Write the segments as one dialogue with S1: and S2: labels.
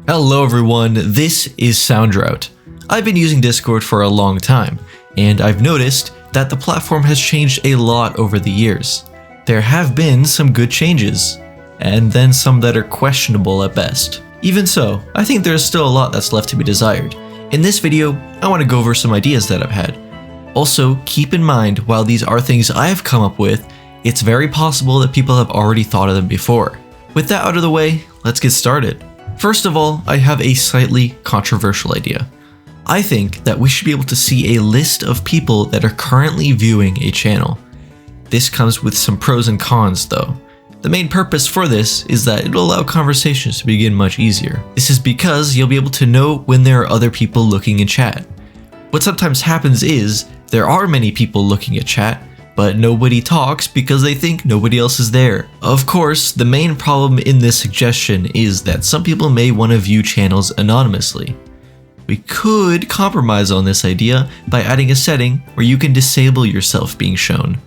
S1: Hello everyone, this is Soundrout. I've been using Discord for a long time, and I've noticed that the platform has changed a lot over the years. There have been some good changes, and then some that are questionable at best. Even so, I think there's still a lot that's left to be desired. In this video, I want to go over some ideas that I've had. Also, keep in mind, while these are things I have come up with, it's very possible that people have already thought of them before. With that out of the way, let's get started. First of all, I have a slightly controversial idea. I think that we should be able to see a list of people that are currently viewing a channel. This comes with some pros and cons though. The main purpose for this is that it'll allow conversations to begin much easier. This is because you'll be able to know when there are other people looking in chat. What sometimes happens is, there are many people looking at chat, but nobody talks because they think nobody else is there. Of course, the main problem in this suggestion is that some people may want to view channels anonymously. We could compromise on this idea by adding a setting where you can disable yourself being shown.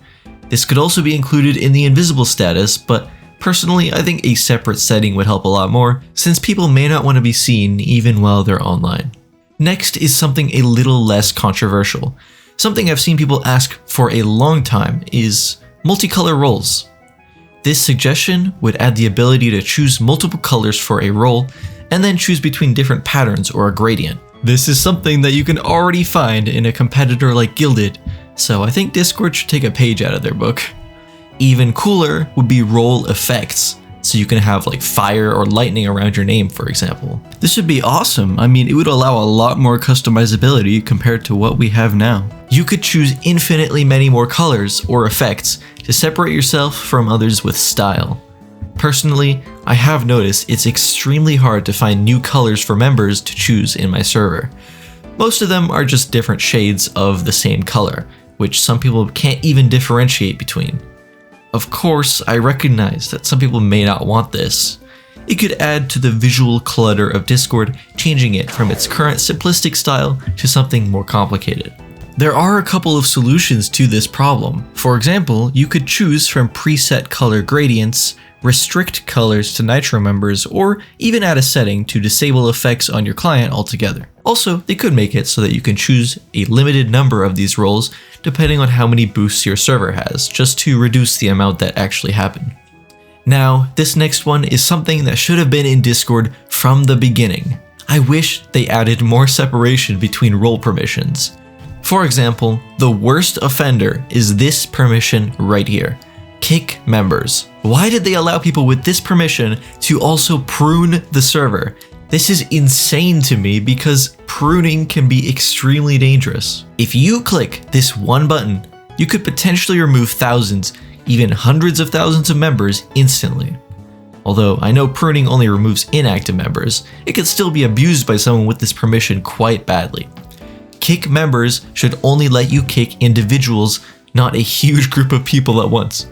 S1: This could also be included in the invisible status, but personally I think a separate setting would help a lot more, since people may not want to be seen even while they're online. Next is something a little less controversial. Something I've seen people ask for a long time is multicolor roles. This suggestion would add the ability to choose multiple colors for a role, and then choose between different patterns or a gradient. This is something that you can already find in a competitor like Gilded, so I think Discord should take a page out of their book. Even cooler would be role effects, so you can have like fire or lightning around your name, for example. This would be awesome. I mean, it would allow a lot more customizability compared to what we have now. You could choose infinitely many more colors or effects to separate yourself from others with style. Personally, I have noticed it's extremely hard to find new colors for members to choose in my server. Most of them are just different shades of the same color, which some people can't even differentiate between. Of course, I recognize that some people may not want this. It could add to the visual clutter of Discord, changing it from its current simplistic style to something more complicated. There are a couple of solutions to this problem. For example, you could choose from preset color gradients, restrict colors to Nitro members, or even add a setting to disable effects on your client altogether. Also, they could make it so that you can choose a limited number of these roles depending on how many boosts your server has, just to reduce the amount that actually happen. Now, this next one is something that should have been in Discord from the beginning. I wish they added more separation between role permissions. For example, the worst offender is this permission right here. Kick members. Why did they allow people with this permission to also prune the server? This is insane to me because pruning can be extremely dangerous. If you click this one button, you could potentially remove thousands, even hundreds of thousands of members instantly. Although I know pruning only removes inactive members, it could still be abused by someone with this permission quite badly. Kick members should only let you kick individuals, not a huge group of people at once.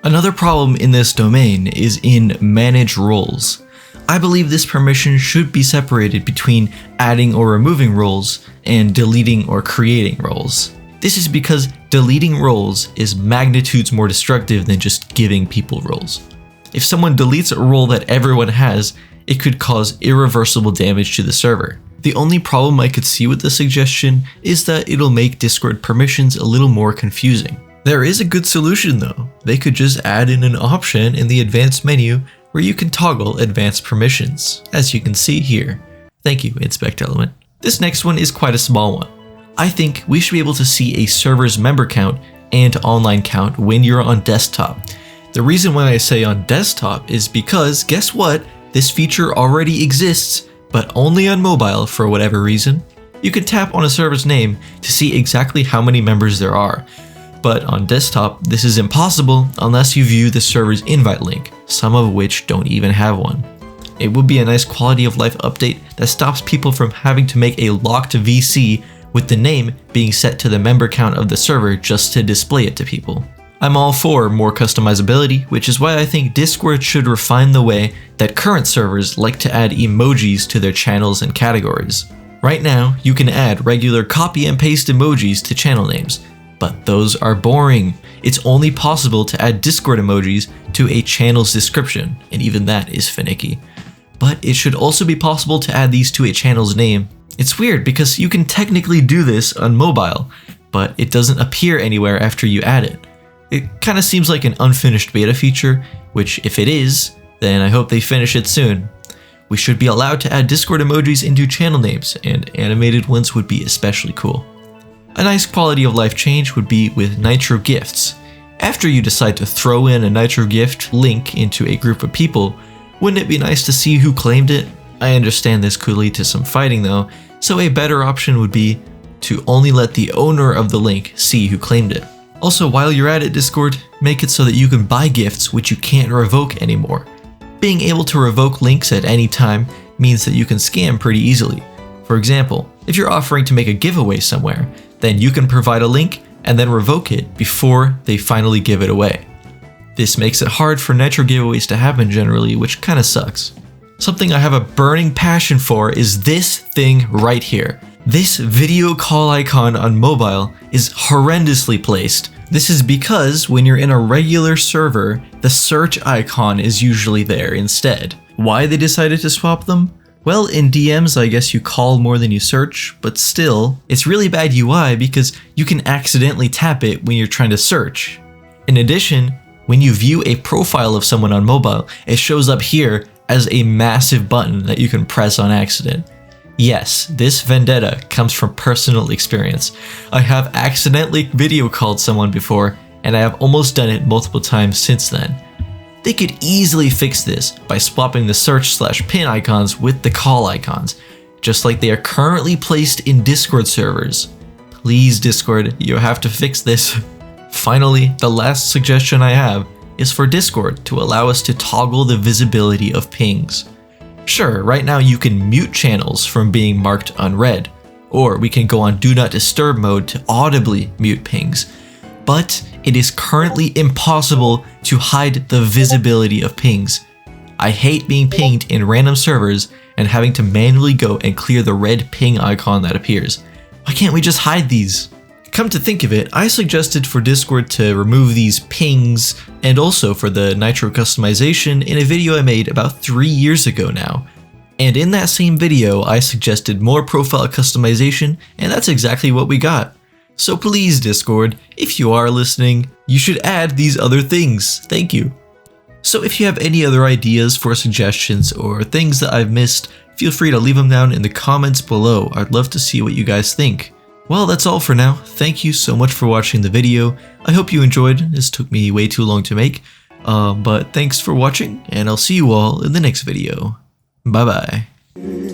S1: Another problem in this domain is in manage roles. I believe this permission should be separated between adding or removing roles and deleting or creating roles. This is because deleting roles is magnitudes more destructive than just giving people roles. If someone deletes a role that everyone has, it could cause irreversible damage to the server. The only problem I could see with this suggestion is that it'll make Discord permissions a little more confusing. There is a good solution though. They could just add in an option in the advanced menu where you can toggle advanced permissions, as you can see here. Thank you, Inspect Element. This next one is quite a small one. I think we should be able to see a server's member count and online count when you're on desktop. The reason why I say on desktop is because, guess what? This feature already exists, but only on mobile for whatever reason. You can tap on a server's name to see exactly how many members there are. But on desktop, this is impossible unless you view the server's invite link, some of which don't even have one. It would be a nice quality of life update that stops people from having to make a locked VC with the name being set to the member count of the server just to display it to people. I'm all for more customizability, which is why I think Discord should refine the way that current servers like to add emojis to their channels and categories. Right now, you can add regular copy and paste emojis to channel names, but those are boring. It's only possible to add Discord emojis to a channel's description, and even that is finicky. but it should also be possible to add these to a channel's name. It's weird because you can technically do this on mobile, but it doesn't appear anywhere after you add it. It kind of seems like an unfinished beta feature, which if it is, then I hope they finish it soon. We should be allowed to add Discord emojis into channel names, and animated ones would be especially cool. A nice quality of life change would be with Nitro Gifts. After you decide to throw in a Nitro Gift link into a group of people, wouldn't it be nice to see who claimed it? I understand this could lead to some fighting though, so a better option would be to only let the owner of the link see who claimed it. Also, while you're at it, Discord, make it so that you can buy gifts which you can't revoke anymore. Being able to revoke links at any time means that you can scam pretty easily. For example, if you're offering to make a giveaway somewhere, then you can provide a link and then revoke it before they finally give it away. This makes it hard for Nitro giveaways to happen generally, which kinda sucks. Something I have a burning passion for is this thing right here. This video call icon on mobile is horrendously placed. This is because when you're in a regular server, the search icon is usually there instead. Why they decided to swap them? Well, in DMs, I guess you call more than you search, but still, it's really bad UI because you can accidentally tap it when you're trying to search. In addition, when you view a profile of someone on mobile, it shows up here as a massive button that you can press on accident. Yes, this vendetta comes from personal experience. I have accidentally video called someone before, and I have almost done it multiple times since then. They could easily fix this by swapping the search/pin icons with the call icons, just like they are currently placed in Discord servers. Please, Discord, you have to fix this. Finally, the last suggestion I have is for Discord to allow us to toggle the visibility of pings. Sure, right now you can mute channels from being marked unread, or we can go on Do Not Disturb mode to audibly mute pings, but it is currently impossible to hide the visibility of pings. I hate being pinged in random servers and having to manually go and clear the red ping icon that appears. Why can't we just hide these? Come to think of it, I suggested for Discord to remove these pings and also for the Nitro customization in a video I made about 3 years ago now. And in that same video, I suggested more profile customization, and that's exactly what we got. So please, Discord, if you are listening, you should add these other things. Thank you. So if you have any other ideas for suggestions or things that I've missed, feel free to leave them down in the comments below. I'd love to see what you guys think. Well, that's all for now. Thank you so much for watching the video. I hope you enjoyed. This took me way too long to make. But thanks for watching, and I'll see you all in the next video. Bye bye.